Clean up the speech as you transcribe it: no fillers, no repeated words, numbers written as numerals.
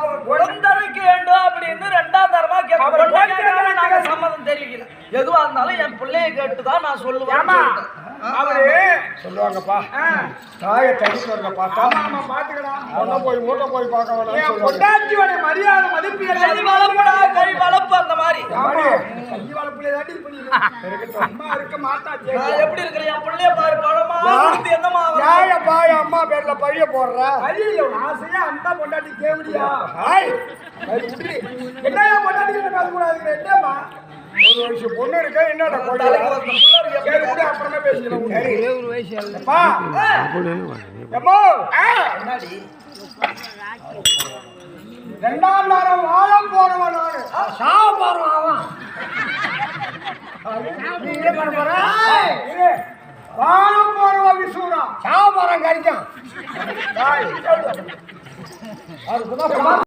அவங்க குழந்தைக்கு வேண்டும் அப்படின்னு 2ஆம் தரமா கேட்க நாங்க சம்மதம் தெரிவிக்கல. எதுவா இருந்தாலும் என் பிள்ளைய கேட்டுதான் நான் சொல்லுவேன். அவரு சொல்லுவாங்கப்பா, தாயை தண்ணி சொல்ல பார்த்தா பாத்துக்கலாம் போய் மூட்டை போய் பார்க்க வேணாம். பொட்டாட்டியோட மரியாதை மதிப்பு வளர்ப்புடா, கை வளர்ப்பு அந்த மாதிரி கை வளர்ப்புல தாண்டி அம்மா இருக்க மாட்டா. எப்படி இருக்கிற என் பிள்ளைய பாரு, பழமா என்னமா யாயப்பா அம்மா பேர்ல பழிய போடுற ஆசையா அந்த பொண்டாட்டி கேவடியா? என்னையா பொண்டாட்டி பேசக்கூடாது? என்னம்மா ஒரு வயசு பொண்ணு இருக்க, என்னடா அப்புறமே பேசிக்கலாம். 2ஆம் நேரம் வாழ போறவன் நானு, சாவ போறவன் அவன். வாழ போறவன் விசூரா, சாவ போறான் கறிக்கான்.